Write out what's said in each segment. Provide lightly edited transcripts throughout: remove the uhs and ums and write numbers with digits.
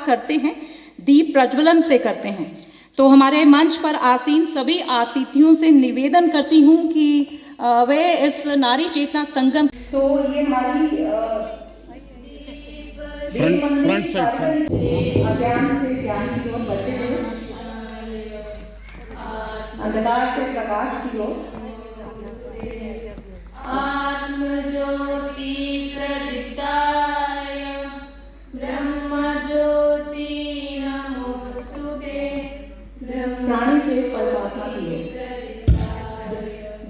करते हैं, दीप प्रज्वलन से करते हैं। तो हमारे मंच पर आसीन सभी अतिथियों से निवेदन करती हूँ कि वे इस नारी चेतना संगम, तो ये हमारी फ्रंट साइड अज्ञान से ज्ञान की ओर बढ़ते हुए, अंधकार से प्रकाश की ओर, आत्म ज्योति प्रदीप्ताय ब्रह्म ज्योति नमोस्तुते, प्राणी से परमात्मा की ओर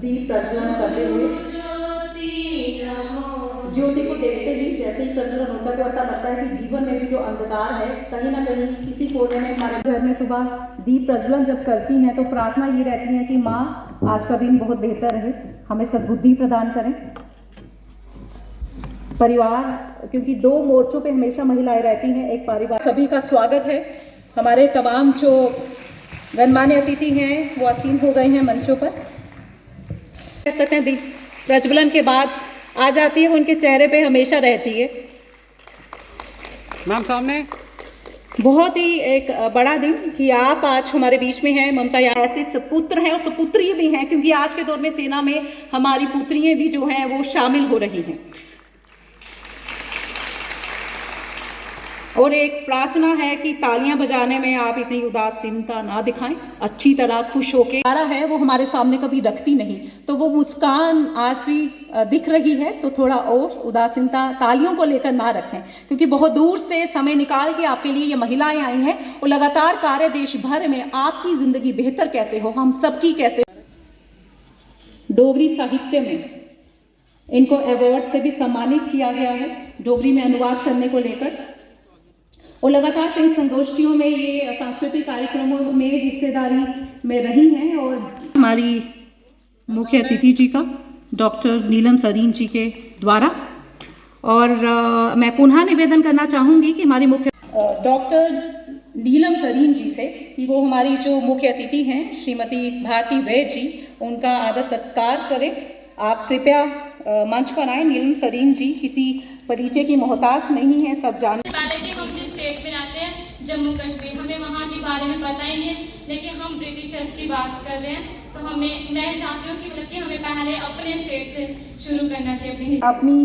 दीप प्रज्वलन करते हुए, ज्योति को देखते ही जैसे ही प्रज्वलन होता है तो ऐसा लगता है कि जीवन में भी जो अंधकार है कहीं ना कहीं किसी कोने में, हमारे घर में सुबह दीप प्रज्वलन जब करती हैं तो प्रार्थना ये रहती है कि माँ आज का दिन बहुत बेहतर रहे, हमें सद्बुद्धि प्रदान करें। परिवार, क्योंकि दो मोर्चों पे हमेशा महिलाएं रहती हैं, एक परिवार। सभी का स्वागत है। हमारे तमाम जो गणमान्य अतिथि हैं वो आसीन हो गए हैं मंचों पर। दीप प्रज्वलन के बाद आ जाती है, उनके चेहरे पे हमेशा रहती है। मैम सामने बहुत ही एक बड़ा दिन कि आप आज हमारे बीच में हैं। ममता ऐसे सुपुत्र हैं और सुपुत्री भी हैं, क्योंकि आज के दौर में सेना में हमारी पुत्रियां भी जो हैं वो शामिल हो रही हैं। और एक प्रार्थना है कि तालियां बजाने में आप इतनी उदासीनता ना दिखाएं, अच्छी तरह खुश होके है वो हमारे सामने कभी रखती नहीं, तो वो मुस्कान आज भी दिख रही है, तो थोड़ा और उदासीनता तालियों को लेकर ना रखें, क्योंकि बहुत दूर से समय निकाल के आपके लिए ये महिलाएं आई हैं और लगातार कार्य देश भर में आपकी जिंदगी बेहतर कैसे हो, हम सबकी कैसे। डोगरी साहित्य में इनको अवार्ड से भी सम्मानित किया गया है, डोगरी में अनुवाद करने को लेकर, और लगातार कई संगोष्ठियों में ये सांस्कृतिक कार्यक्रमों में हिस्सेदारी में रही हैं। और हमारी मुख्य अतिथि जी का डॉक्टर नीलम सरीन जी के द्वारा, और मैं पुनः निवेदन करना चाहूँगी कि हमारी मुख्य डॉक्टर नीलम सरीन जी से कि वो हमारी जो मुख्य अतिथि हैं श्रीमती भारती वैद जी, उनका आदर सत्कार करें। आप कृपया मंच पर आए। नीलम सरीन जी किसी परिचय की मोहताज नहीं है, सब जानते कि हम जिस स्टेट में रहते हैं जम्मू कश्मीर, हमें वहाँ के बारे में पता ही नहीं है, लेकिन हम ब्रिटिशर्स की बात कर रहे हैं, तो मैं चाहती हूँ कि हमें पहले अपने स्टेट से शुरू करना चाहिए। अपनी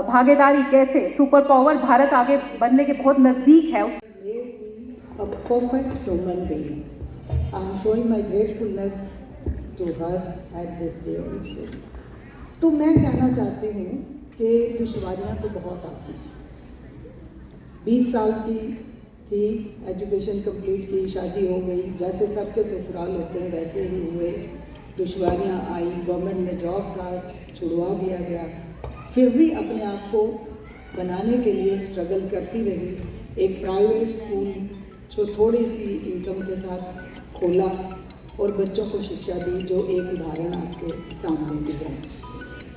भागीदारी कैसे सुपर पावर भारत आगे बढ़ने के बहुत नजदीक है। A perfect human being. I'm showing my gratefulness to her at this day also. तो मैं कहना चाहती हूँ कि दुश्वारियाँ तो बहुत आती हैं। 20 साल की थी, एजुकेशन कंप्लीट की, शादी हो गई, जैसे सबके ससुराल होते हैं वैसे ही हुए। दुश्वारियाँ आई, गवर्नमेंट ने जॉब था छुड़वा दिया गया, फिर भी अपने आप को बनाने के लिए स्ट्रगल करती रही। एक प्राइवेट स्कूल जो थोड़ी सी इनकम के साथ खोला और बच्चों को शिक्षा दी, जो एक उदाहरण आपके सामने भी है।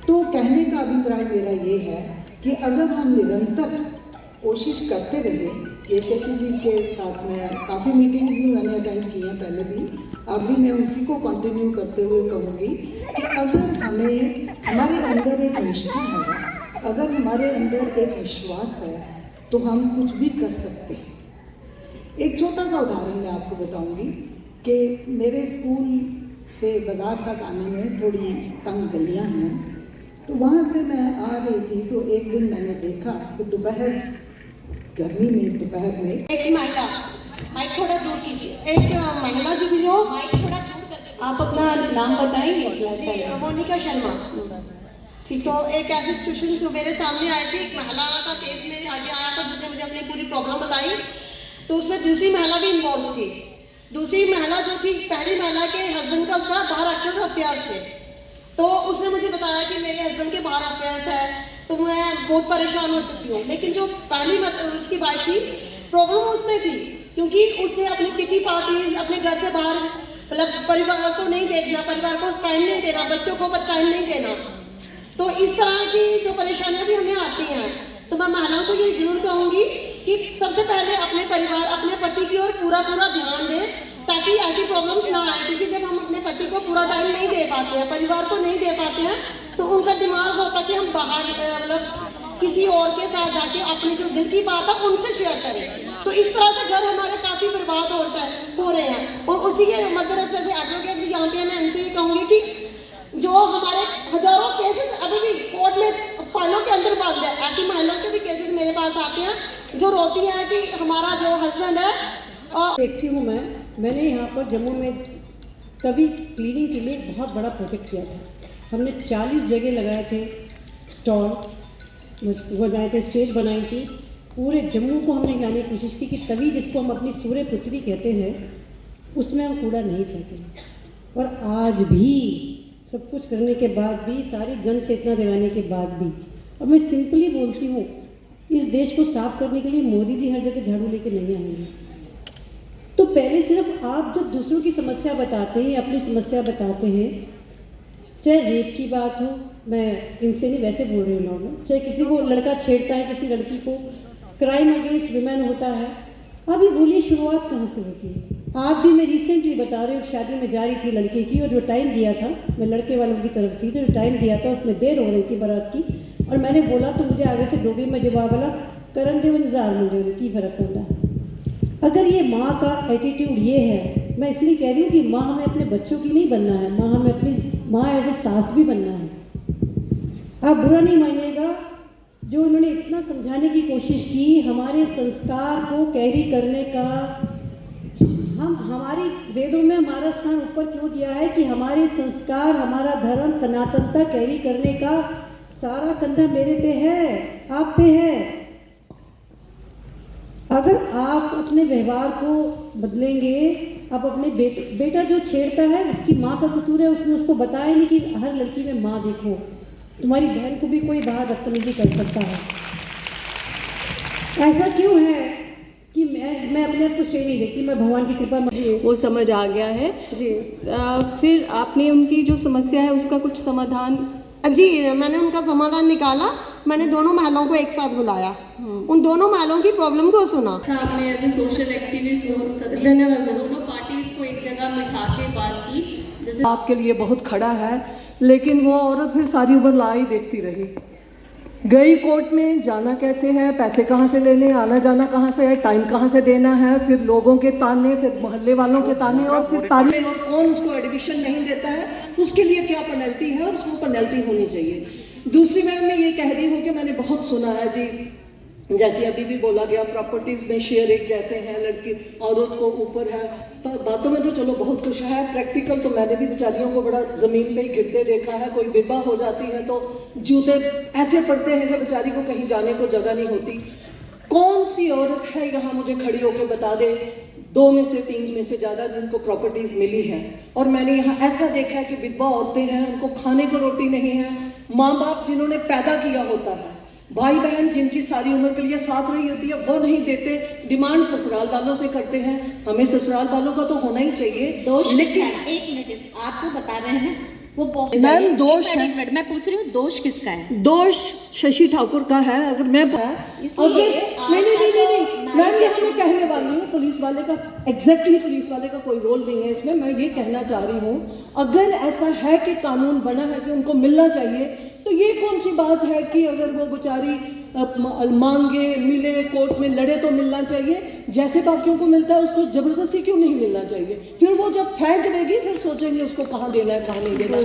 तो कहने का अभिप्राय मेरा ये है कि अगर हम निरंतर कोशिश करते रहे, ये शशि जी के साथ में काफ़ी मीटिंग्स भी मैंने अटेंड की हैं पहले भी, अब भी मैं उसी को कंटिन्यू करते हुए कहूँगी कि अगर हमारे अंदर एक निष्ठा है, अगर हमारे अंदर एक विश्वास है, तो हम कुछ भी कर सकते हैं। एक छोटा सा उदाहरण मैं आपको बताऊंगी कि मेरे स्कूल से बाज़ार तक आने में थोड़ी तंग गलियां हैं, तो वहाँ से मैं आ रही थी, तो एक दिन मैंने देखा कि दोपहर गर्मी में दोपहर में एक महिला, माइक थोड़ा दूर कीजिए, एक महिला जी जो माइक थोड़ा दूर कर, आप अपना नाम बताएंगे? मोनिका शर्मा। ठीक, तो एक ऐसी सिचुएशन जो मेरे सामने आई थी, एक महिला का केस मेरे आगे आया था जिसने मुझे अपनी पूरी प्रॉब्लम बताई, तो उसमें दूसरी महिला भी इन्वॉल्व थी। दूसरी महिला जो थी, पहली महिला के हस्बैंड का उसका बाहर अफेयर थे, तो उसने मुझे बताया कि मेरे हस्बैंड के बाहर अफेयर्स है, तो मैं बहुत परेशान हो चुकी हूँ। लेकिन जो पहली उसकी वाइफ थी, प्रॉब्लम उसमें थी क्योंकि उसने अपनी किटी पार्टी अपने घर से बाहर, मतलब परिवार को नहीं देखना, परिवार को टाइम नहीं देना, बच्चों को टाइम नहीं देना। तो इस तरह की जो परेशानियाँ भी हमें आती हैं, तो मैं महिलाओं को ये जरूर कहूँगी कि सबसे पहले अपने परिवार, अपने पति की ओर पूरा ध्यान दें, ताकि ऐसी प्रॉब्लम्स ना आए। क्योंकि जब हम अपने पति को पूरा टाइम नहीं दे पाते हैं, परिवार को नहीं दे पाते हैं, तो उनका दिमाग होता है कि हम बाहर मतलब किसी और के साथ जाके अपनी जो दिल की बात है उनसे शेयर करें। तो इस तरह से घर हमारे काफ़ी बर्बाद हो रहे हैं। और उसी के मद्देनजर से एडवोकेट जी यहाँ पे मैं इनसे ये कहूँगी कि जो हमारे हजारों केसेस अभी भी कोर्ट में फाइलों के अंदर बंद है, ऐसी महिलाओं के भी केसेस मेरे पास आते हैं जो रोती हैं कि हमारा जो हस्बैंड है। देखती हूँ मैंने यहाँ पर जम्मू में तभी क्लीनिंग के लिए एक बहुत बड़ा प्रोजेक्ट किया था। हमने 40 जगह लगाए थे स्टॉल, बनाए थे, स्टेज बनाई थी। पूरे जम्मू को हमने हिलाने की कोशिश की कि तभी जिसको हम अपनी सूर्य पुत्री कहते हैं उसमें हम कूड़ा नहीं फेंकें। और आज भी सब कुछ करने के बाद भी, सारी जन चेतना दिलाने के बाद भी, और मैं सिंपली बोलती हूँ, इस देश को साफ करने के लिए मोदी जी हर जगह झाड़ू लेके नहीं आएंगे। तो पहले सिर्फ आप जब दूसरों की समस्या बताते हैं, अपनी समस्या बताते हैं, चाहे रेप की बात हो, मैं इनसे नहीं वैसे बोल रही हूँ नॉर्मल, चाहे किसी को लड़का छेड़ता है, किसी लड़की को, क्राइम अगेंस्ट वुमेन होता है, अभी बोलिए शुरुआत कहाँ से होती है। आज भी मैं रिसेंटली बता रही हूँ, शादी में जा रही थी लड़के की, और जो टाइम दिया था, मैं लड़के वालों की तरफ से जो टाइम दिया था उसमें देर हो रही थी बारात की, और मैंने बोला तो मुझे आगे से डोगरी में जवाब वाला करन देव इंतजार मुझे की फर्क पड़ता। अगर ये माँ का एटीट्यूड ये है, मैं इसलिए कह रही हूँ कि माँ हमें अपने बच्चों की नहीं बनना है, माँ हमें अपनी माँ एज ए सास भी बनना है। आप बुरा नहीं मानिएगा, जो उन्होंने इतना समझाने की कोशिश की, हमारे संस्कार को कैरी करने का, हमारी वेदों में हमारा स्थान ऊपर क्यों दिया है कि हमारे संस्कार, हमारा धर्म, सनातनता कैरी करने का सारा कंधा मेरे पे है, आप पे है। अगर आप अपने व्यवहार को बदलेंगे, आप अपने बेटा जो छेड़ता है उसकी माँ का कसूर है, उसने उसको बताया नहीं कि हर लड़की में माँ देखो, तुम्हारी बहन को भी कोई बाहर बदतमीजी कर सकता है। ऐसा क्यों है कि मैं अपने आप को श्रेय नहीं देखती, मैं भगवान की कृपा वो समझ आ गया है जी। फिर आपने उनकी जो समस्या है उसका कुछ समाधान? जी, मैंने उनका समाधान निकाला। मैंने दोनों महिलाओं को एक साथ बुलाया, उन दोनों महिलाओं की प्रॉब्लम को सुना। आपने एज ए सोशल एक्टिविस्ट धन्यवाद। दोनों पार्टीज को एक जगह बिठा के बात की, जैसे आपके लिए बहुत खड़ा है, लेकिन वो औरत फिर सारी उम्र ला ही देखती रही। गई कोर्ट में, जाना कैसे है, पैसे कहाँ से लेने, आना जाना कहाँ से है, टाइम कहाँ से देना है, फिर लोगों के ताने, फिर मोहल्ले वालों के ताने, और फिर ताने, और कौन उसको एडमिशन नहीं देता है, उसके लिए क्या पेनल्टी है, और उसको पेनल्टी होनी चाहिए। दूसरी बात मैं ये कह रही हूँ कि मैंने बहुत सुना है जी, जैसे अभी भी बोला गया, प्रॉपर्टीज में शेयर एक जैसे हैं, लड़की औरत को ऊपर है, तो बातों में तो चलो बहुत कुछ है, प्रैक्टिकल तो मैंने भी बेचारियों को बड़ा ज़मीन पे ही गिरते देखा है। कोई विधवा हो जाती है तो जूते ऐसे पड़ते हैं जब बेचारी को कहीं जाने को जगह नहीं होती। कौन सी औरत है यहाँ मुझे खड़ी होकर बता दे 2 में से 3 में से ज़्यादा जिनको प्रॉपर्टीज मिली है? और मैंने यहाँ ऐसा देखा है कि विधवा औरतें हैं, उनको खाने को रोटी नहीं है, माँ बाप जिन्होंने पैदा किया होता है, भाई बहन जिनकी सारी उम्र के लिए साथ रही होती है, वो नहीं देते, डिमांड ससुराल वालों से करते हैं। हमें ससुराल वालों का तो होना ही चाहिए। दोष, लेकिन एक मिनट, आप जो बता रहे हैं वो बहुत मैम दोष है, एक मिनट मैं पूछ रही हूँ, दोष किसका है? दोष शशि ठाकुर का है। अगर मैं नहीं, मैम यहाँ मैं कहने वाली हूँ, पुलिस वाले का एग्जैक्टली पुलिस वाले का कोई रोल नहीं है इसमें। मैं ये कहना चाह रही हूँ, अगर ऐसा है कि कानून बना है कि उनको मिलना चाहिए, तो ये कौन सी बात है कि अगर वो बेचारी मांगे, मिले, कोर्ट में लड़े तो मिलना चाहिए। जैसे बाकियों को मिलता है उसको जबरदस्ती क्यों नहीं मिलना चाहिए? फिर वो जब फेंक देगी फिर सोचेंगे उसको कहाँ देना है, कहाँ नहीं देना।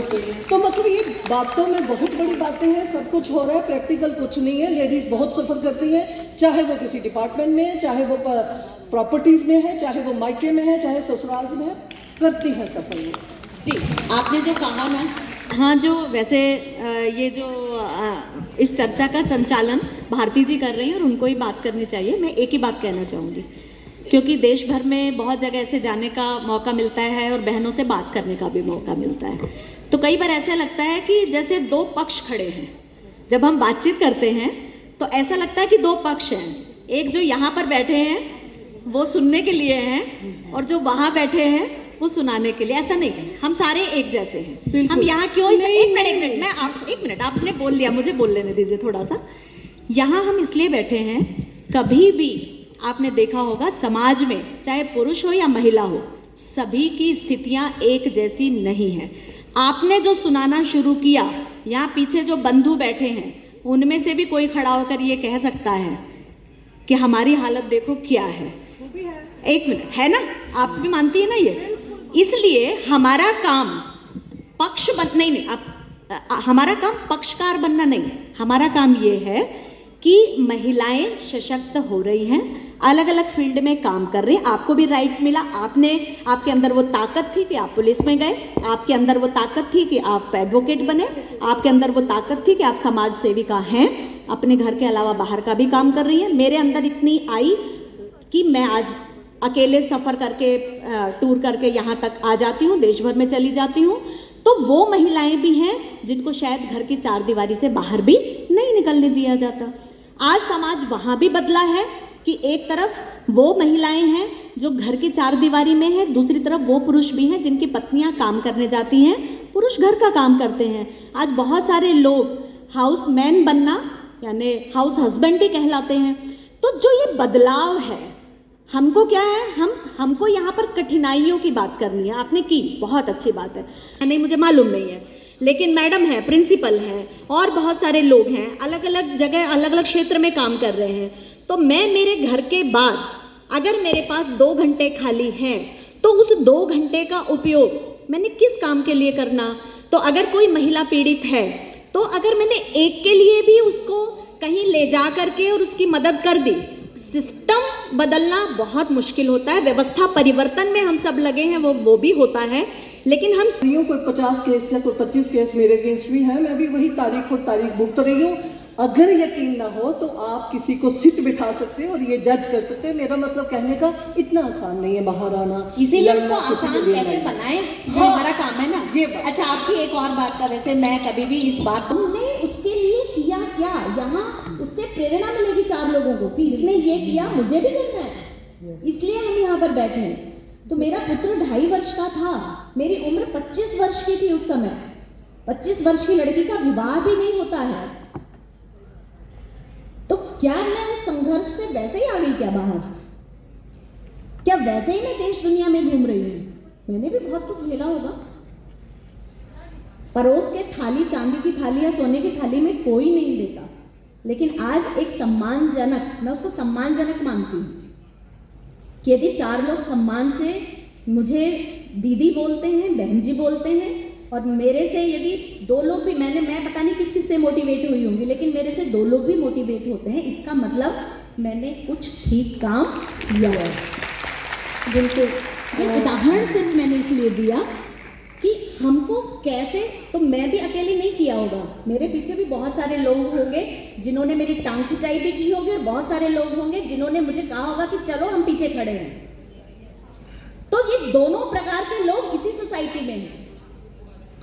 तो मतलब ये बातों में बहुत बड़ी बातें हैं, सब कुछ हो रहा है, प्रैक्टिकल कुछ नहीं है। लेडीज बहुत सफ़र करती हैं, चाहे वो किसी डिपार्टमेंट में है, चाहे वो प्रॉपर्टीज में है, चाहे वो मायके में है, चाहे ससुराल में है, करती है सफ़र में। जी, आपने जो कहा ना, हाँ, जो वैसे ये जो इस चर्चा का संचालन भारती जी कर रही हैं और उनको ही बात करनी चाहिए। मैं एक ही बात कहना चाहूँगी, क्योंकि देश भर में बहुत जगह ऐसे जाने का मौका मिलता है और बहनों से बात करने का भी मौका मिलता है, तो कई बार ऐसा लगता है कि जैसे 2 पक्ष खड़े हैं। जब हम बातचीत करते हैं तो ऐसा लगता है कि 2 पक्ष हैं, एक जो यहाँ पर बैठे हैं वो सुनने के लिए हैं और जो वहाँ बैठे हैं वो सुनाने के लिए। ऐसा नहीं है, हम सारे एक जैसे हैं। हम यहाँ क्यों एक मिनट मैं आप एक मिनट, आपने बोल लिया, मुझे बोल लेने दीजिए थोड़ा सा। यहाँ हम इसलिए बैठे हैं, कभी भी आपने देखा होगा समाज में चाहे पुरुष हो या महिला हो, सभी की स्थितियां एक जैसी नहीं है। आपने जो सुनाना शुरू किया, यहाँ पीछे जो बंधु बैठे हैं उनमें से भी कोई खड़ा होकर ये कह सकता है कि हमारी हालत देखो क्या है। एक मिनट, है ना, आप भी मानती है ना ये? इसलिए हमारा काम हमारा काम पक्षकार बनना नहीं, हमारा काम ये है कि महिलाएं सशक्त हो रही हैं, अलग अलग फील्ड में काम कर रही हैं। आपको भी राइट मिला, आपके अंदर वो ताकत थी कि आप पुलिस में गए, आपके अंदर वो ताकत थी कि आप एडवोकेट बने, आपके अंदर वो ताकत थी कि आप समाज सेविका हैं, अपने घर के अलावा बाहर का भी काम कर रही हैं। मेरे अंदर इतनी आई कि मैं आज अकेले सफ़र करके टूर करके यहाँ तक आ जाती हूँ, देश भर में चली जाती हूँ। तो वो महिलाएं भी हैं जिनको शायद घर की चार दीवारी से बाहर भी नहीं निकलने दिया जाता। आज समाज वहाँ भी बदला है कि एक तरफ वो महिलाएं हैं जो घर की चार दीवारी में है, दूसरी तरफ वो पुरुष भी हैं जिनकी पत्नियां काम करने जाती हैं, पुरुष घर का काम करते हैं। आज बहुत सारे लोग हाउस मैन बनना यानी हाउस हस्बैंड भी कहलाते हैं। तो जो ये बदलाव है, हमको क्या है, हमको यहाँ पर कठिनाइयों की बात करनी है। आपने की, बहुत अच्छी बात है, नहीं मुझे मालूम नहीं है, लेकिन मैडम है, प्रिंसिपल है और बहुत सारे लोग हैं, अलग अलग जगह अलग अलग क्षेत्र में काम कर रहे हैं। तो मैं मेरे घर के बाद अगर मेरे पास 2 घंटे खाली हैं तो उस 2 घंटे का उपयोग मैंने किस काम के लिए करना। तो अगर कोई महिला पीड़ित है तो अगर मैंने एक के लिए भी उसको कहीं ले जा करके और उसकी मदद कर दी, सिस्टम बदलना बहुत मुश्किल होता है। व्यवस्था परिवर्तन में हम सब लगे हैं, वो भी होता है, लेकिन हम कोई 50 केस या कोई 25 केस मेरे अगेंस्ट भी है, मैं भी वही तारीख भुगत रही हूँ। अगर यकीन ना हो तो आप किसी को सिट बिठा सकते हैं और ये जज कर सकते हैं। मेरा मतलब कहने का इतना आसान नहीं है बाहर आना, इसीलिए उसको आसान कैसे बनाए, हाँ, हमारा काम है ना ये बात। अच्छा, आपकी एक और बात का, वैसे मैं कभी भी इस बात हमने उसके लिए किया क्या, यहाँ उससे प्रेरणा मिलेगी 4 लोगों को कि इसने ये किया, मुझे भी करना है, इसलिए हम यहाँ पर बैठे हैं। तो मेरा पुत्र 2.5 वर्ष का था, मेरी उम्र 25 वर्ष की थी उस समय। 25 वर्ष की लड़की का विवाह भी नहीं होता है। तो क्या मैं उस संघर्ष से वैसे ही आ गई क्या बाहर? क्या वैसे ही मैं देश दुनिया में घूम रही हूँ? मैंने भी बहुत कुछ झेला होगा। परोस के थाली, चांदी की थाली या सोने की थाली में कोई नहीं देता, लेकिन आज एक सम्मानजनक, मैं उसको सम्मानजनक मानती हूँ कि यदि 4 लोग सम्मान से मुझे दीदी बोलते हैं, बहन जी बोलते हैं, और मेरे से यदि 2 लोग भी, मैं पता नहीं किस से मोटिवेट हुई होंगी, लेकिन मेरे से 2 लोग भी मोटिवेट होते हैं, इसका मतलब मैंने कुछ ठीक काम किया है। बिल्कुल, उदाहरण सिर्फ मैंने इसलिए दिया कि हमको कैसे, तो मैं भी अकेली नहीं किया होगा, मेरे पीछे भी बहुत सारे लोग होंगे जिन्होंने मेरी टांग खिंचाई भी की होगी, और बहुत सारे लोग होंगे जिन्होंने मुझे कहा होगा कि चलो हम पीछे खड़े हैं। तो ये दोनों प्रकार के लोग इसी सोसाइटी में हैं।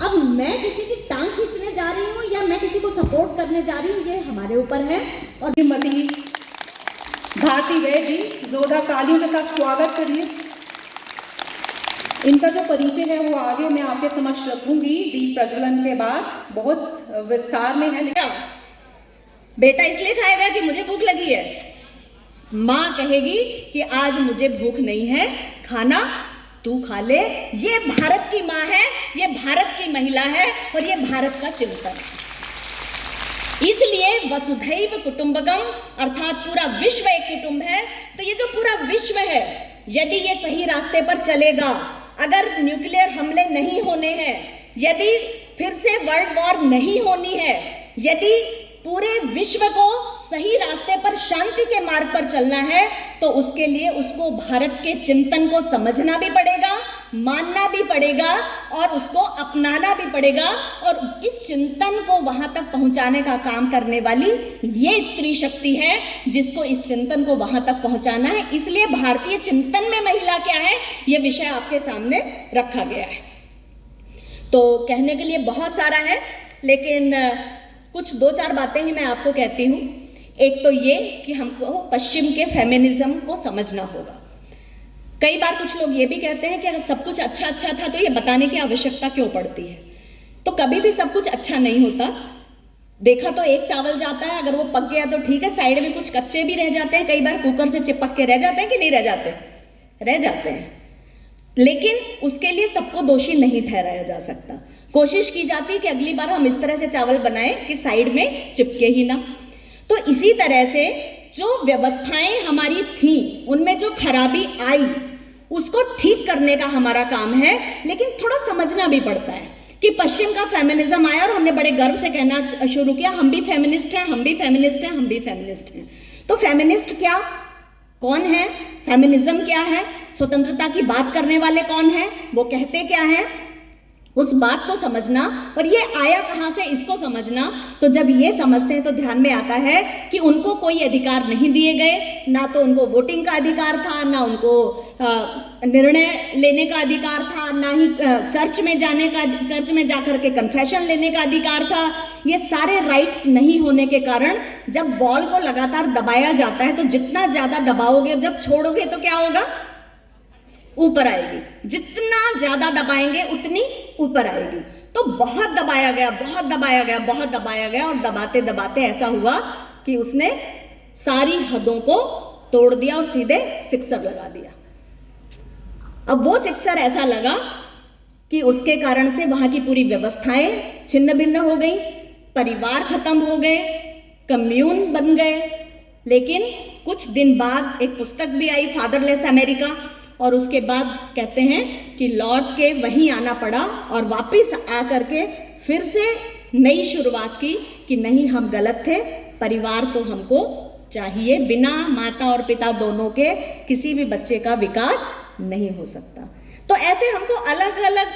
अब मैं किसी की टांग खींचने जा रही हूँ या मैं किसी को सपोर्ट करने जा रही हूँ, ये हमारे ऊपर है। और श्रीमती भारती गए जी, जोरदार तालियों के साथ स्वागत करिए। इनका जो परिचय है वो आगे मैं आपके समक्ष रखूंगी दीप प्रज्वलन के बाद, बहुत विस्तार में है। बेटा इसलिए खाएगा कि मुझे भूख लगी है, माँ कहेगी कि आज मुझे भूख नहीं है, खाना तू खा ले। ये भारत की माँ है, ये भारत की महिला है और ये भारत का चिंतन। इसलिए वसुधैव कुटुंबकम अर्थात पूरा विश्व एक कुटुंब है। तो ये जो पूरा विश्व है, यदि ये सही रास्ते पर चलेगा, अगर न्यूक्लियर हमले नहीं होने हैं, यदि फिर से वर्ल्ड वॉर नहीं होनी है, यदि पूरे विश्व को सही रास्ते पर शांति के मार्ग पर चलना है, तो उसके लिए उसको भारत के चिंतन को समझना भी पड़ेगा, मानना भी पड़ेगा और उसको अपनाना भी पड़ेगा। और इस चिंतन को वहां तक पहुंचाने का काम करने वाली ये स्त्री शक्ति है जिसको इस चिंतन को वहां तक पहुंचाना है। इसलिए भारतीय चिंतन में महिला क्या है, ये विषय आपके सामने रखा गया है। तो कहने के लिए बहुत सारा है, लेकिन कुछ 2-4 बातें ही मैं आपको कहती हूँ। एक तो ये कि हमको पश्चिम के फेमिनिज्म को समझना होगा। कई बार कुछ लोग ये भी कहते हैं कि अगर सब कुछ अच्छा था तो ये बताने की आवश्यकता क्यों पड़ती है। तो कभी भी सब कुछ अच्छा नहीं होता। देखा तो एक चावल जाता है, अगर वो पक गया तो ठीक है, साइड में कुछ कच्चे भी रह जाते हैं, कई बार कुकर से चिपक के रह जाते हैं कि नहीं रह जाते, रह जाते हैं। लेकिन उसके लिए सबको दोषी नहीं ठहराया जा सकता। कोशिश की जाती है कि अगली बार हम इस तरह से चावल बनाएं कि साइड में चिपके ही ना। तो इसी तरह से जो व्यवस्थाएं हमारी थी उनमें जो खराबी आई उसको ठीक करने का हमारा काम है। लेकिन थोड़ा समझना भी पड़ता है कि पश्चिम का फेमिनिज्म आया और हमने बड़े गर्व से कहना शुरू किया, हम भी फेमिनिस्ट हैं, हम भी फेमिनिस्ट हैं, हम भी फेमिनिस्ट हैं। तो फेमिनिस्ट क्या, कौन है, फेमिनिज्म क्या है, स्वतंत्रता की बात करने वाले कौन हैं, वो कहते क्या हैं, उस बात को समझना और ये आया कहाँ से इसको समझना। तो जब ये समझते हैं तो ध्यान में आता है कि उनको कोई अधिकार नहीं दिए गए, ना तो उनको वोटिंग का अधिकार था, ना उनको निर्णय लेने का अधिकार था, ना ही चर्च में जाकर के कन्फेशन लेने का अधिकार था। ये सारे राइट्स नहीं होने के कारण जब बॉल को लगातार दबाया जाता है तो जितना ज़्यादा दबाओगे, जब छोड़ोगे तो क्या होगा, ऊपर आएगी। जितना ज्यादा दबाएंगे उतनी ऊपर आएगी। तो बहुत दबाया गया, बहुत दबाया गया, बहुत दबाया गया और दबाते दबाते ऐसा हुआ कि उसने सारी हदों को तोड़ दिया और सीधे सिक्सर लगा दिया। अब वो सिक्सर ऐसा लगा कि उसके कारण से वहां की पूरी व्यवस्थाएं छिन्न भिन्न हो गई, परिवार खत्म हो गए, कम्यून बन गए। लेकिन कुछ दिन बाद एक पुस्तक भी आई, फादरलेस अमेरिका, और उसके बाद कहते हैं कि लौट के वहीं आना पड़ा और वापस आकर के फिर से नई शुरुआत की कि नहीं, हम गलत थे, परिवार तो हमको चाहिए, बिना माता और पिता दोनों के किसी भी बच्चे का विकास नहीं हो सकता। तो ऐसे हमको अलग अलग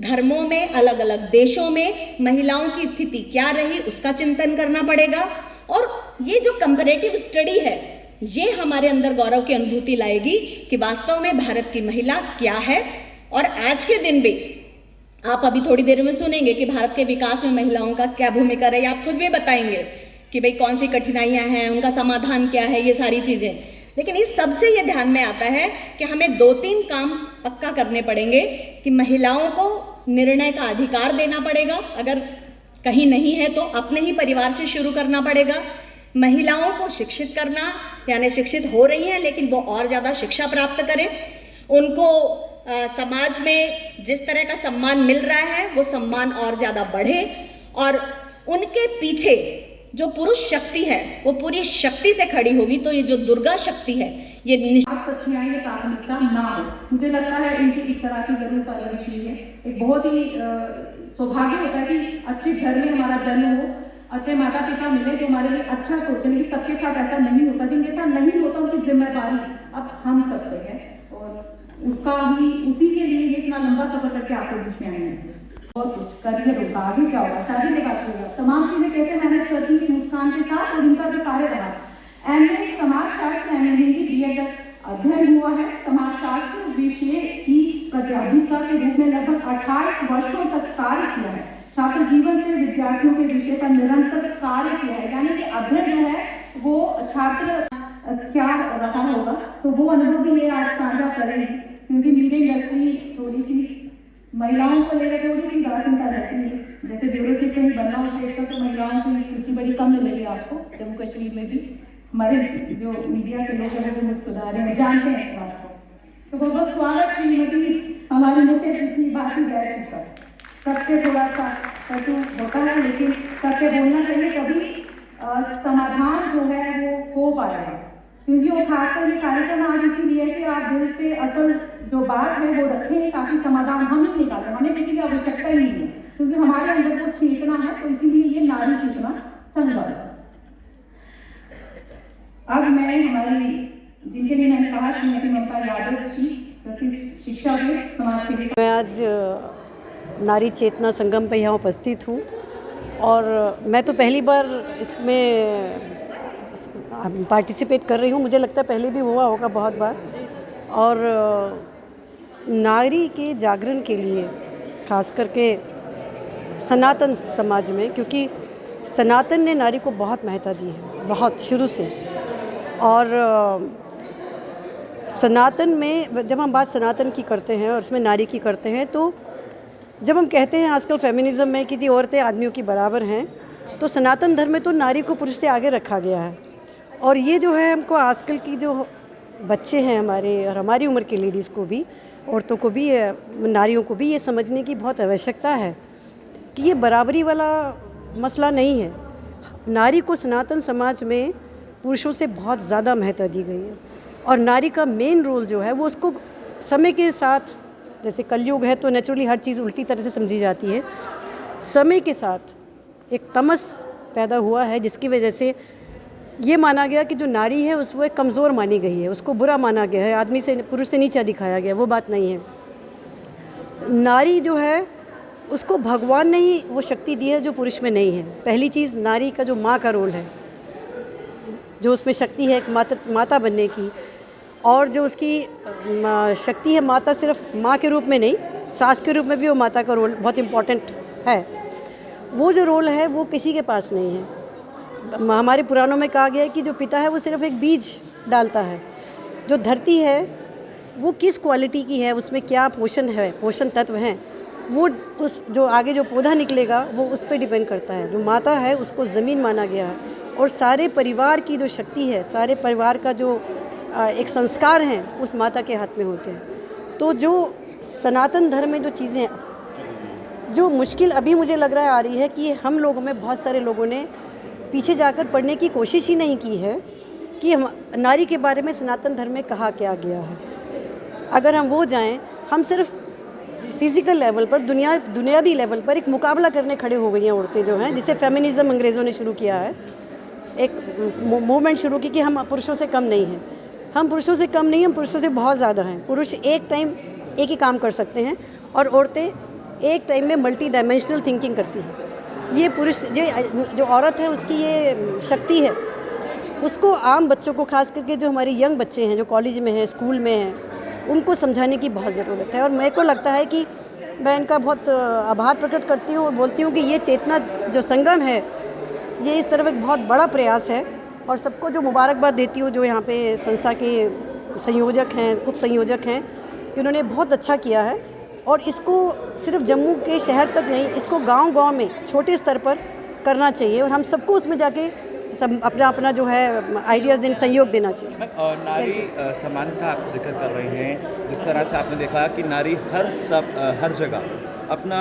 धर्मों में, अलग अलग देशों में महिलाओं की स्थिति क्या रही उसका चिंतन करना पड़ेगा। और ये जो कंपैरेटिव स्टडी है ये हमारे अंदर गौरव की अनुभूति लाएगी कि वास्तव में भारत की महिला क्या है। और आज के दिन भी आप अभी थोड़ी देर में सुनेंगे कि भारत के विकास में महिलाओं का क्या भूमिका रही। आप खुद भी बताएंगे कि भाई कौन सी कठिनाइयां हैं, उनका समाधान क्या है, ये सारी चीज़ें। लेकिन इस सबसे ये ध्यान में आता है कि हमें 2-3 काम पक्का करने पड़ेंगे कि महिलाओं को निर्णय का अधिकार देना पड़ेगा, अगर कहीं नहीं है तो अपने ही परिवार से शुरू करना पड़ेगा। महिलाओं को शिक्षित करना, यानी शिक्षित हो रही हैं लेकिन वो और ज़्यादा शिक्षा प्राप्त करें, उनको समाज में जिस तरह का सम्मान मिल रहा है वो सम्मान और ज़्यादा बढ़े, और उनके पीछे जो पुरुष शक्ति है वो पूरी शक्ति से खड़ी होगी। तो ये जो दुर्गा शक्ति है ये सच्चियाँ ये प्राथमिकता ना हो। मुझे लगता है इनकी इस तरह की जरूर परवरिश हुई है। एक बहुत ही सौभाग्य होता है कि अच्छे घर में हमारा जन्म हो, अच्छे माता पिता मिले जो हमारे लिए अच्छा सोचें। लेकिन सबके साथ ऐसा नहीं होता, जिनके साथ नहीं होता उनकी जिम्मेदारी अब हम सब पे है और उसका ही उसी के लिए ये इतना लंबा सफर करके आपको बीच में आए हैं। बहुत कुछ करियर होगा, आगे क्या होगा, शादी के बाद होगा, तमाम चीजें कैसे मैनेज करती है मुस्कान के साथ। और इनका जो कार्य रहा एमए समाजशास्त्र BEd अध्ययन हुआ है। समाजशास्त्र विषय की प्राध्यापिका के रूप में लगभग 28 वर्षों तक कार्य किया है। छात्र जीवन से विद्यार्थियों के विषय पर निरंतर कार्य किया है, यानी कि अध्ययन जो है वो छात्र क्या रहा होगा तो वो अनुभव भी ये आज साझा करेंगे। क्योंकि मीडिया इंडस्ट्री थोड़ी सी महिलाओं को लेकर थोड़ी सी दार्शनिकता रहती है। जैसे ब्यूरो चीफ कहीं बनना हो स्टेट पर तो महिलाओं की सूची बड़ी कम मिलेगी आपको। जम्मू कश्मीर में भी हमारे जो मीडिया के लोग हैं वो मुस्कुरा रहे हैं, जानते हैं इस बात को। तो बहुत स्वागत श्रीमती हमारी मुख्य अतिथि बाकी गैर पर सबसे थोड़ा सा कटु होता है, लेकिन सबसे बोलना चाहिए, तभी समाधान जो है वो हो पाएगा। क्योंकि वो खासकर ये कार्यक्रम आज इसीलिए है कि आप दिल से असल जो बात है वो रखें ताकि समाधान हम ही निकालें, हमें किसी की आवश्यकता ही नहीं है। क्योंकि हमारे अंदर वो चेतना है, तो इसीलिए ये नारी चेतना संभव है। अब मैं हमारी जिनके लिए मैंने कहा श्रीमती ममता यादव जी प्रसिद्ध शिक्षाविद समाज सेवी। मैं आज नारी चेतना संगम पे यहाँ उपस्थित हूँ और मैं तो पहली बार इसमें पार्टिसिपेट कर रही हूँ। मुझे लगता है पहले भी हुआ होगा बहुत बार। और नारी के जागरण के लिए खास करके सनातन समाज में, क्योंकि सनातन ने नारी को बहुत महत्व दी है, बहुत शुरू से। और सनातन में जब हम बात सनातन की करते हैं और उसमें नारी की करते हैं, तो जब हम कहते हैं आजकल फेमिनिज्म में कि जी औरतें आदमियों की बराबर हैं, तो सनातन धर्म में तो नारी को पुरुष से आगे रखा गया है। और ये जो है हमको आजकल की जो बच्चे हैं हमारे और हमारी उम्र के लेडीज़ को भी, औरतों को भी, नारियों को भी ये समझने की बहुत आवश्यकता है कि ये बराबरी वाला मसला नहीं है। नारी को सनातन समाज में पुरुषों से बहुत ज़्यादा महत्व दी गई है और नारी का मेन रोल जो है वो उसको समय के साथ, जैसे कलयुग है तो नेचुरली हर चीज़ उल्टी तरह से समझी जाती है, समय के साथ एक तमस पैदा हुआ है जिसकी वजह से ये माना गया कि जो नारी है वो एक कमज़ोर मानी गई है, उसको बुरा माना गया है, आदमी से पुरुष से नीचा दिखाया गया। वो बात नहीं है। नारी जो है उसको भगवान ने ही वो शक्ति दी है जो पुरुष में नहीं है। पहली चीज़, नारी का जो माँ का रोल है, जो उसमें शक्ति है एक माता बनने की, और जो उसकी शक्ति है माता, सिर्फ माँ के रूप में नहीं, सास के रूप में भी वो माता का रोल बहुत इम्पॉर्टेंट है। वो जो रोल है वो किसी के पास नहीं है। हमारे पुराणों में कहा गया है कि जो पिता है वो सिर्फ एक बीज डालता है, जो धरती है वो किस क्वालिटी की है, उसमें क्या पोषण है, पोषण तत्व हैं, वो उस जो आगे जो पौधा निकलेगा वो उस पर डिपेंड करता है। जो माता है उसको ज़मीन माना गया है और सारे परिवार की जो शक्ति है, सारे परिवार का जो एक संस्कार हैं उस माता के हाथ में होते हैं। तो जो सनातन धर्म में जो चीज़ें, जो मुश्किल अभी मुझे लग रहा है आ रही है कि हम लोगों में बहुत सारे लोगों ने पीछे जाकर पढ़ने की कोशिश ही नहीं की है कि हम नारी के बारे में सनातन धर्म में कहा क्या गया है। अगर हम वो जाएं, हम सिर्फ फिज़िकल लेवल पर, दुनियावी लेवल पर एक मुकाबला करने खड़े हो गई हैं औरतें जो हैं, जिसे फेमिनिज़्म अंग्रेज़ों ने शुरू किया है, एक मूवमेंट शुरू की कि हम पुरुषों से कम नहीं हैं। हम पुरुषों से कम नहीं, हम पुरुषों से बहुत ज़्यादा हैं। पुरुष एक टाइम एक ही काम कर सकते हैं और औरतें एक टाइम में मल्टी डायमेंशनल थिंकिंग करती हैं। ये पुरुष, जो औरत है उसकी ये शक्ति है, उसको आम बच्चों को, खास करके जो हमारे यंग बच्चे हैं जो कॉलेज में हैं, स्कूल में हैं, उनको समझाने की बहुत ज़रूरत है। और मेरे को लगता है कि मैं इनका बहुत आभार प्रकट करती हूँ और बोलती हूँ कि ये चेतना जो संगम है ये इस तरफ एक बहुत बड़ा प्रयास है। और सबको जो मुबारकबाद देती हूँ जो यहाँ पे संस्था के संयोजक हैं, उप संयोजक हैं, कि उन्होंने बहुत अच्छा किया है। और इसको सिर्फ जम्मू के शहर तक नहीं, इसको गांव-गांव में छोटे स्तर पर करना चाहिए और हम सबको उसमें जाके सब अपना जो है आइडियाज़ इन सहयोग देना चाहिए। और नारी समानता आप जिक्र कर रहे हैं, जिस तरह से आपने देखा कि नारी हर जगह अपना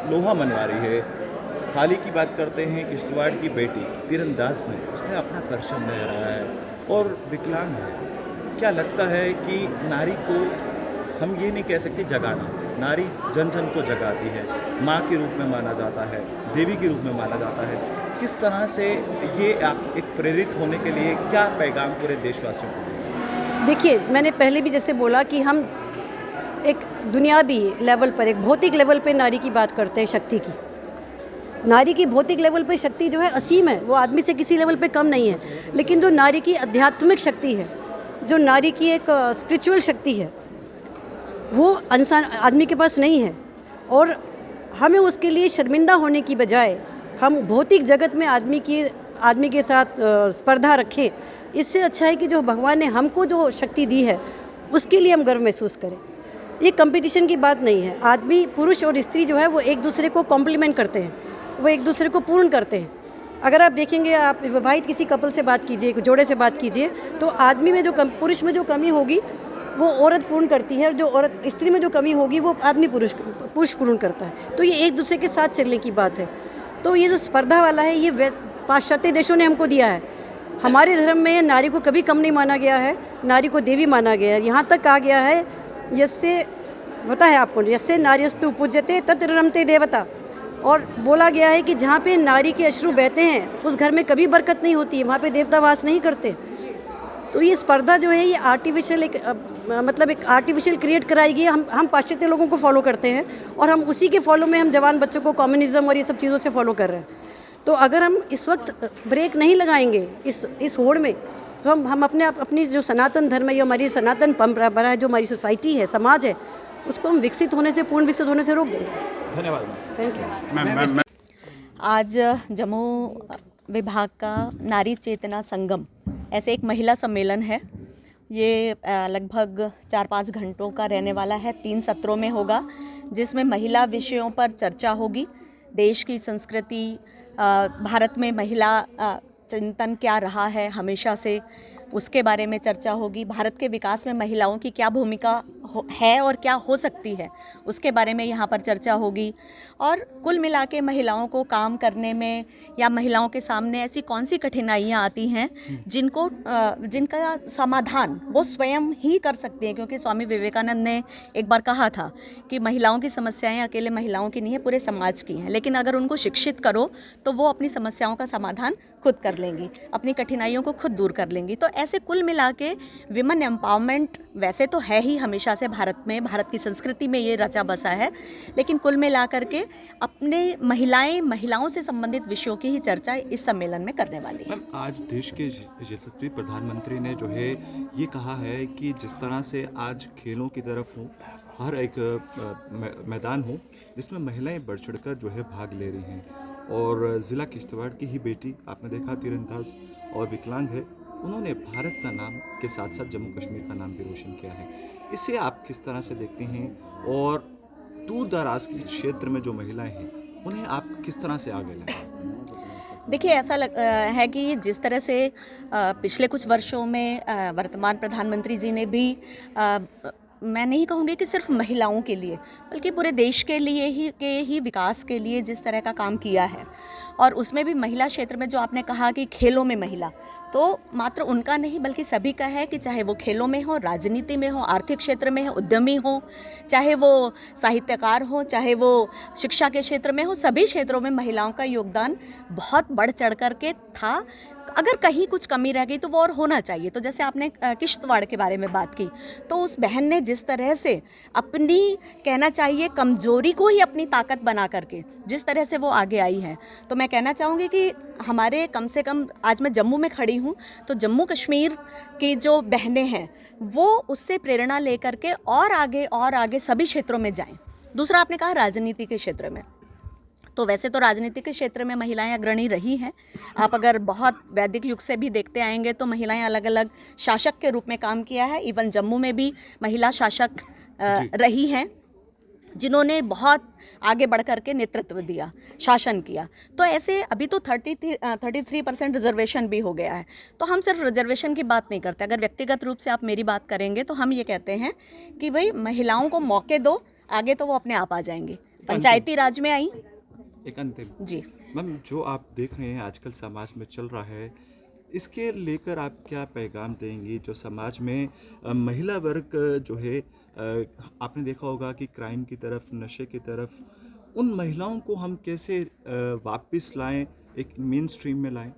लोहा मनवा रही है। हाल ही की बात करते हैं, किश्तवाड़ की बेटी तीरंदाज में उसने अपना परचम लहराया है और विकलांग है। क्या लगता है कि नारी को हम ये नहीं कह सकते जगाना, नारी जन जन को जगाती है, माँ के रूप में माना जाता है, देवी के रूप में माना जाता है। किस तरह से ये आप एक प्रेरित होने के लिए क्या पैगाम पूरे देशवासियों को? देखिए, मैंने पहले भी जैसे बोला कि हम एक दुनियावी लेवल पर, एक भौतिक लेवल पे नारी की बात करते हैं, शक्ति की। नारी की भौतिक लेवल पे शक्ति जो है असीम है, वो आदमी से किसी लेवल पे कम नहीं है। लेकिन जो नारी की आध्यात्मिक शक्ति है, जो नारी की एक स्पिरिचुअल शक्ति है, वो इंसान आदमी के पास नहीं है। और हमें उसके लिए शर्मिंदा होने की बजाय हम भौतिक जगत में आदमी के साथ स्पर्धा रखें। इससे अच्छा है कि जो भगवान ने हमको जो शक्ति दी है उसके लिए हम गर्व महसूस करें। ये कंपटीशन की बात नहीं है। आदमी, पुरुष और स्त्री जो है वो एक दूसरे को कॉम्प्लीमेंट करते हैं, वो एक दूसरे को पूर्ण करते हैं। अगर आप देखेंगे, आप विवाहित किसी कपल से बात कीजिए, जोड़े से बात कीजिए, तो आदमी में जो पुरुष में जो कमी होगी वो औरत पूर्ण करती है, और जो औरत स्त्री में जो कमी होगी वो आदमी पुरुष पूर्ण करता है। तो ये एक दूसरे के साथ चलने की बात है। तो ये जो स्पर्धा वाला है ये पाश्चात्य देशों ने हमको दिया है। हमारे धर्म में नारी को कभी कम नहीं माना गया है, नारी को देवी माना गया है। यहाँ तक कहा गया है, यस्से, पता है आपको, यस्से नार्यस्तु पूज्यते तत्र रमते देवता। और बोला गया है कि जहाँ पे नारी के अश्रु बहते हैं उस घर में कभी बरकत नहीं होती है, वहाँ पे देवता वास नहीं करते। तो ये स्पर्धा जो है ये आर्टिफिशियल एक आर्टिफिशियल क्रिएट कराई गई। हम पाश्चात्य लोगों को फॉलो करते हैं और हम उसी के फॉलो में हम जवान बच्चों को कम्युनिज्म और ये सब चीज़ों से फॉलो कर रहे हैं। तो अगर हम इस वक्त ब्रेक नहीं लगाएंगे इस होड़ में, तो हम अपनी जो सनातन धर्म है, ये हमारी सनातन परंपरा है, जो हमारी सोसाइटी है, समाज है, उसको हम पूर्ण विकसित होने से रोक देंगे। धन्यवाद। Thank you. आज जम्मू विभाग का नारी चेतना संगम ऐसे एक महिला सम्मेलन है। ये लगभग 4-5 घंटों का रहने वाला है, 3 सत्रों में होगा, जिसमें महिला विषयों पर चर्चा होगी। देश की संस्कृति, भारत में महिला चिंतन क्या रहा है हमेशा से, उसके बारे में चर्चा होगी। भारत के विकास में महिलाओं की क्या भूमिका है और क्या हो सकती है, उसके बारे में यहाँ पर चर्चा होगी। और कुल मिला के महिलाओं को काम करने में या महिलाओं के सामने ऐसी कौन सी कठिनाइयाँ आती हैं जिनका समाधान वो स्वयं ही कर सकती हैं, क्योंकि स्वामी विवेकानंद ने एक बार कहा था कि महिलाओं की समस्याएं अकेले महिलाओं की नहीं है, पूरे समाज की हैं, लेकिन अगर उनको शिक्षित करो तो वो अपनी समस्याओं का समाधान खुद कर लेंगी, अपनी कठिनाइयों को खुद दूर कर लेंगी। तो ऐसे कुल मिला के विमेन एम्पावरमेंट वैसे तो है ही हमेशा से भारत में, भारत की संस्कृति में ये रचा बसा है, लेकिन कुल मिला करके अपने महिलाओं से संबंधित विषयों की ही चर्चा इस सम्मेलन में करने वाली है। आज देश के यशस्वी प्रधानमंत्री ने जो है ये कहा है कि जिस तरह से आज खेलों की तरफ हो, हर एक मैदान हो जिसमें महिलाएं बढ़ चढ़कर जो है भाग ले रही हैं, और ज़िला किश्तवाड़ की ही बेटी आपने देखा तीरंदाज और विकलांग है, उन्होंने भारत का नाम के साथ साथ जम्मू कश्मीर का नाम भी रोशन किया है। इसे आप किस तरह से देखते हैं, और दूर दराज के क्षेत्र में जो महिलाएं हैं उन्हें आप किस तरह से आगे लाएं? देखिए, ऐसा है कि जिस तरह से पिछले कुछ वर्षों में वर्तमान प्रधानमंत्री जी ने भी मैं नहीं कहूँगी कि सिर्फ महिलाओं के लिए बल्कि पूरे देश के लिए ही विकास के लिए जिस तरह का काम किया है, और उसमें भी महिला क्षेत्र में जो आपने कहा कि खेलों में महिला, तो मात्र उनका नहीं बल्कि सभी का है कि चाहे वो खेलों में हो, राजनीति में हो, आर्थिक क्षेत्र में हो, उद्यमी हो, चाहे वो साहित्यकार हो, चाहे वो शिक्षा के क्षेत्र में हो, सभी क्षेत्रों में महिलाओं का योगदान बहुत बढ़ चढ़ कर के था। अगर कहीं कुछ कमी रह गई तो वो और होना चाहिए। तो जैसे आपने किश्तवाड़ के बारे में बात की, तो उस बहन ने जिस तरह से अपनी कहना चाहिए कमजोरी को ही अपनी ताकत बना करके जिस तरह से वो आगे आई है, तो मैं कहना चाहूँगी कि हमारे कम से कम, आज मैं जम्मू में खड़ी हूँ तो जम्मू कश्मीर की जो बहनें हैं वो उससे प्रेरणा लेकर के और आगे सभी क्षेत्रों में जाएं। दूसरा आपने कहा राजनीति के क्षेत्र में, तो वैसे तो राजनीति के क्षेत्र में महिलाएं अग्रणी रही हैं। आप अगर बहुत वैदिक युग से भी देखते आएंगे तो महिलाएं अलग अलग शासक के रूप में काम किया है। इवन जम्मू में भी महिला शासक रही हैं जिन्होंने बहुत आगे बढ़ कर के नेतृत्व दिया, शासन किया। तो ऐसे अभी तो 33% रिजर्वेशन भी हो गया है। तो हम सिर्फ रिजर्वेशन की बात नहीं करते, अगर व्यक्तिगत रूप से आप मेरी बात करेंगे तो हम ये कहते हैं कि भाई महिलाओं को मौके दो, आगे तो वो अपने आप आ जाएंगी। पंचायती राज में आई। एक अंतिम जी मैम, जो आप देख रहे हैं आजकल समाज में चल रहा है, इसके लेकर आप क्या पैगाम देंगी जो समाज में महिला वर्ग जो है, आपने देखा होगा कि क्राइम की तरफ, नशे की तरफ, उन महिलाओं को हम कैसे वापस लाएं, एक मेन स्ट्रीम में लाएं?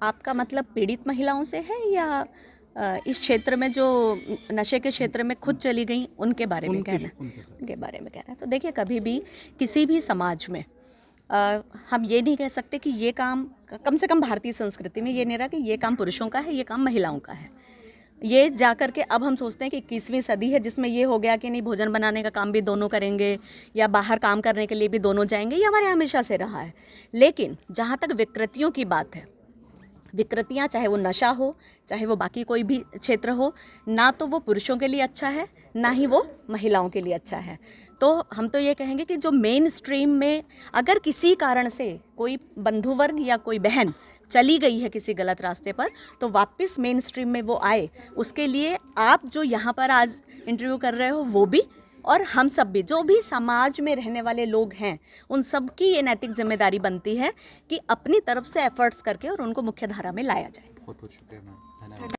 आपका मतलब पीड़ित महिलाओं से है या इस क्षेत्र में जो नशे के क्षेत्र में खुद चली गई उनके बारे में कहना है? उनके बारे में कहना है। तो देखिए, कभी भी किसी भी समाज में हम ये नहीं कह सकते कि ये काम, कम से कम भारतीय संस्कृति में ये नहीं रहा कि ये काम पुरुषों का है, ये काम महिलाओं का है। ये जाकर के अब हम सोचते हैं कि 21वीं सदी है जिसमें ये हो गया कि नहीं, भोजन बनाने का काम भी दोनों करेंगे या बाहर काम करने के लिए भी दोनों जाएंगे। ये हमारे हमेशा से रहा है। लेकिन जहाँ तक विकृतियों की बात है, विकृतियाँ चाहे वो नशा हो, चाहे वो बाकी कोई भी क्षेत्र हो, ना तो वो पुरुषों के लिए अच्छा है, ना ही वो महिलाओं के लिए अच्छा है। तो हम तो ये कहेंगे कि जो मेन स्ट्रीम में अगर किसी कारण से कोई बंधु वर्ग या कोई बहन चली गई है किसी गलत रास्ते पर, तो वापस मेन स्ट्रीम में वो आए। उसके लिए आप जो यहाँ पर आज इंटरव्यू कर रहे हो वो भी, और हम सब भी, जो भी समाज में रहने वाले लोग हैं, उन सब की ये नैतिक जिम्मेदारी बनती है कि अपनी तरफ से एफर्ट्स करके और उनको मुख्य धारा में लाया जाए। बहुत बहुत शुक्रिया मैम, धन्यवाद।